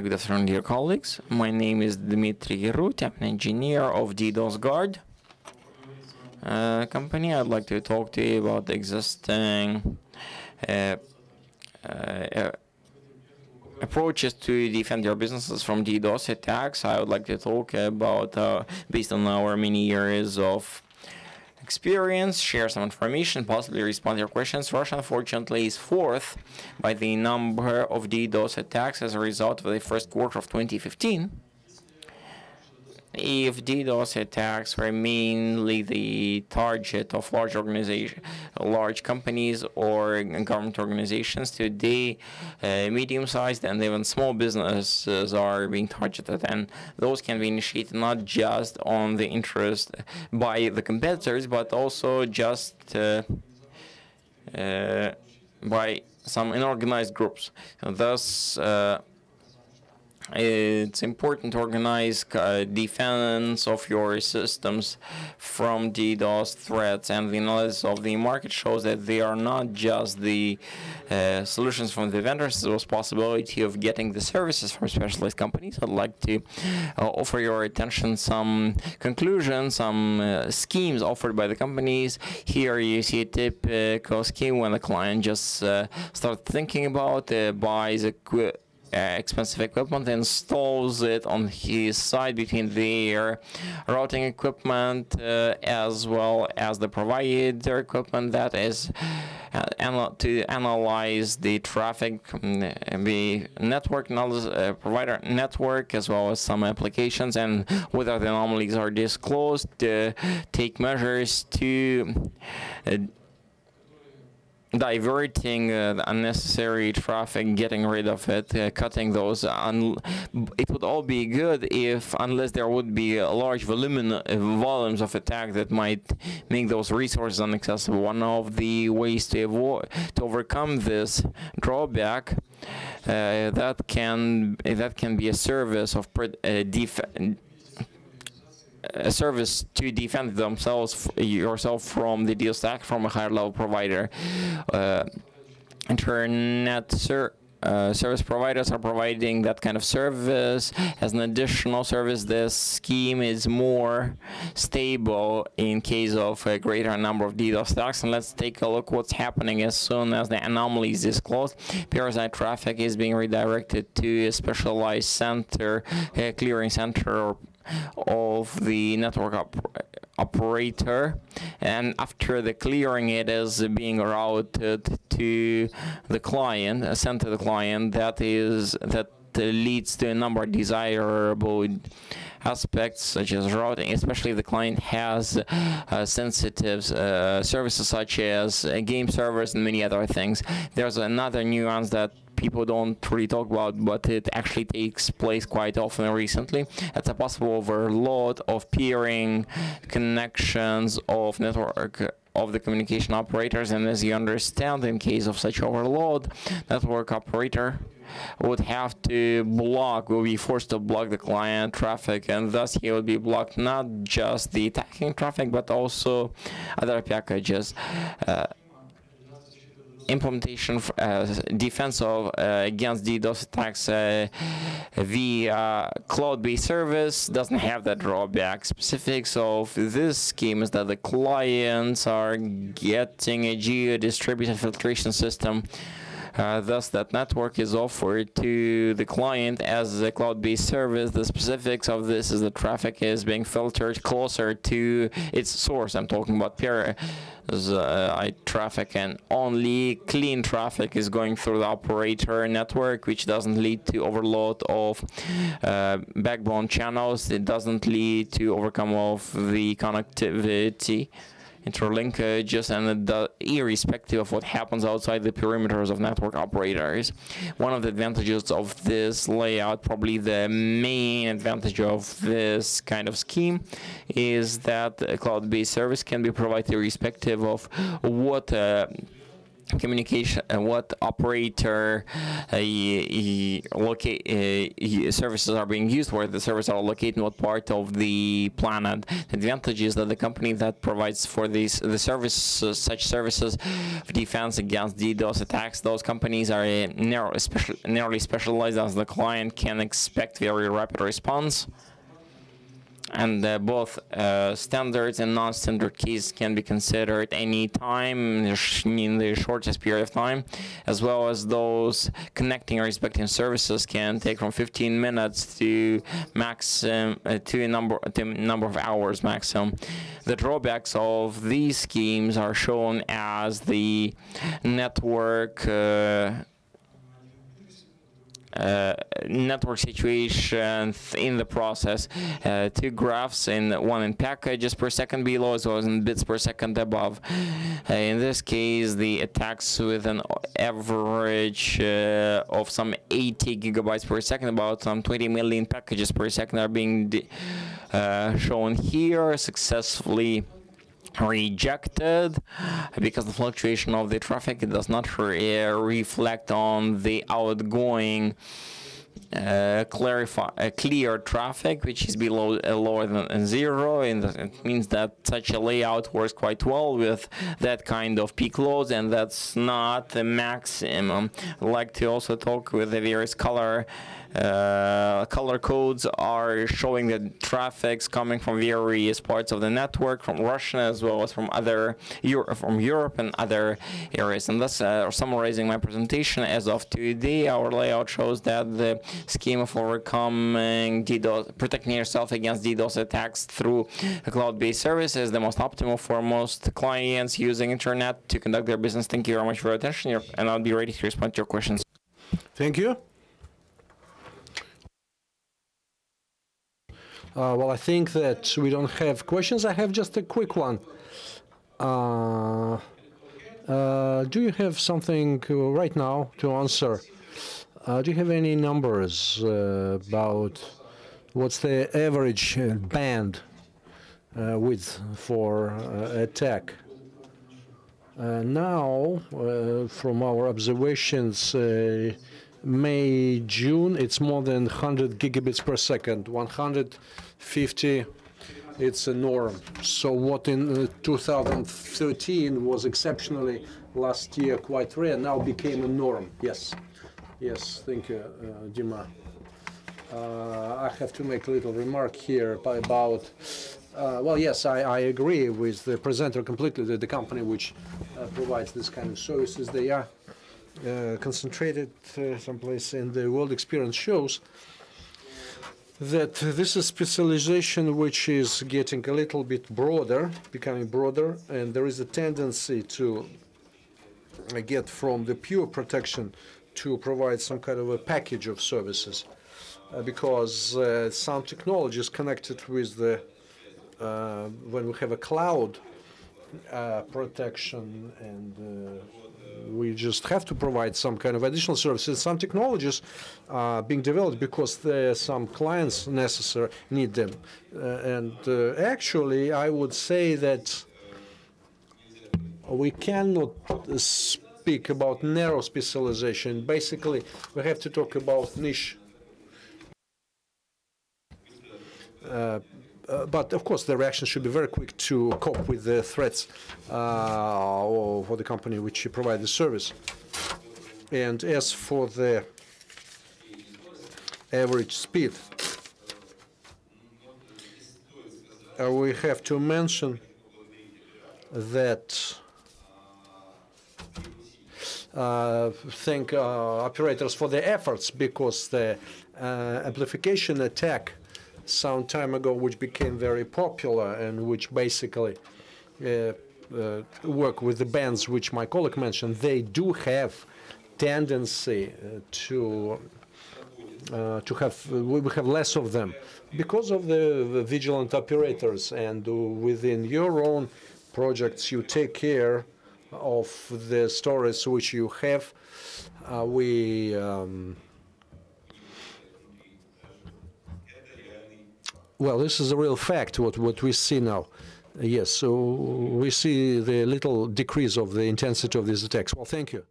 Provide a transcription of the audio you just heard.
Good afternoon, dear colleagues. My name is Dmitry Yerut. I'm an engineer of DoS Guard company. I'd like to talk to you about the existing approaches to defend your businesses from DDoS attacks. I would like to talk about, based on our many years of experience, share some information, possibly respond to your questions. Russia, unfortunately, is fourth by the number of DDoS attacks as a result of the first quarter of 2015. If DDoS attacks were mainly the target of large companies or government organizations, today medium-sized and even small businesses are being targeted, and those can be initiated not just on the interest by the competitors, but also just by some unorganized groups. And thus, it's important to organize defense of your systems from DDoS threats, and the analysis of the market shows that they are not just the solutions from the vendors. There was possibility of getting the services from specialized companies. I'd like to offer your attention some conclusions, some schemes offered by the companies. Here you see a typical scheme when the client just starts thinking about buys expensive equipment, installs it on his side between their routing equipment as well as the provider equipment, that is to analyze the traffic, the network analysis, provider network, as well as some applications, and whether the anomalies are disclosed, take measures to diverting unnecessary traffic, getting rid of it, cutting those. It would all be good unless there would be large volumes of attack that might make those resources inaccessible. One of the ways to overcome this drawback that can be a service of a service to defend yourself from the DDoS attack from a higher level provider. Internet service providers are providing that kind of service as an additional service. This scheme is more stable in case of a greater number of DDoS attacks. And let's take a look what's happening as soon as the anomaly is disclosed. Parasite traffic is being redirected to a specialized center, a clearing center of the network operator, and after the clearing, it is being routed to the client, sent to the client. That leads to a number of desirable aspects, such as routing, especially if the client has sensitive services such as game servers and many other things. There's another nuance that people don't really talk about, but it actually takes place quite often recently. It's a possible overload of peering connections of network of the communication operators, and as you understand, in case of such overload, network operator will be forced to block the client traffic, and thus he will be blocked not just the attacking traffic but also other packages. Implementation defense against DDoS attacks via cloud-based service doesn't have that drawback. Specifics of this scheme is that the clients are getting a geo-distributed filtration system. Thus, that network is offered to the client as a cloud-based service. The specifics of this is the traffic is being filtered closer to its source. I'm talking about traffic, and only clean traffic is going through the operator network, which doesn't lead to overload of backbone channels. It doesn't lead to overcome of the connectivity interlinkages, and irrespective of what happens outside the perimeters of network operators. One of the advantages of this layout, probably the main advantage of this kind of scheme, is that a cloud-based service can be provided irrespective of what communication, what operator services are being used, where the servers are located, in what part of the planet. The advantage is that the company that provides for the services, such services of defense against DDoS attacks, those companies are narrowly specialized, as the client can expect very rapid response. And both standards and non-standard keys can be considered any time in the shortest period of time, as well as those connecting or respecting services can take from 15 minutes to maximum to a number of hours maximum. The drawbacks of these schemes are shown as the network network situation in the process. Two graphs, one in packages per second below, as well as in bits per second above. In this case, the attacks with an average of some 80 gigabytes per second, about some 20 million packages per second, are being shown here, successfully rejected because the fluctuation of the traffic, it does not reflect on the outgoing clear traffic, which is below lower than zero, and it means that such a layout works quite well with that kind of peak loads, and that's not the maximum. I'd like to also talk with the various color codes are showing that traffic's coming from various parts of the network, from Russia as well as from Europe and other areas. And thus, summarizing my presentation, as of today, our layout shows that the scheme of overcoming DDoS, protecting yourself against DDoS attacks through a cloud-based service, is the most optimal for most clients using internet to conduct their business. Thank you very much for your attention, and I'll be ready to respond to your questions. Thank you. Well, I think that we don't have questions. I have just a quick one. Do you have something right now to answer? Do you have any numbers about what's the average band width for attack? Now, from our observations, May, June, it's more than 100 gigabits per second. 150, it's a norm. So what in 2013 was exceptionally last year quite rare, now became a norm. Yes. Yes, thank you, Dima. I have to make a little remark here about, well, yes, I agree with the presenter completely that the company which provides this kind of services, they are concentrated someplace in the world. Experience shows that this is specialization which is getting a little bit broader, becoming broader, and there is a tendency to get from the pure protection to provide some kind of a package of services, because some technologies connected with the when we have a cloud protection, and we just have to provide some kind of additional services. Some technologies are being developed because some clients need them. And actually, I would say that we cannot speak about narrow specialization. Basically, we have to talk about niche. But of course, the reaction should be very quick to cope with the threats for the company which provides the service. And as for the average speed, we have to mention that thank operators for their efforts, because the amplification attack some time ago, which became very popular and which basically work with the bands which my colleague mentioned, they do have tendency to have, we have less of them because of the vigilant operators. And within your own projects, you take care of the stories which you have. Well, this is a real fact, what we see now. Yes, so we see the little decrease of the intensity of these attacks. Well, thank you.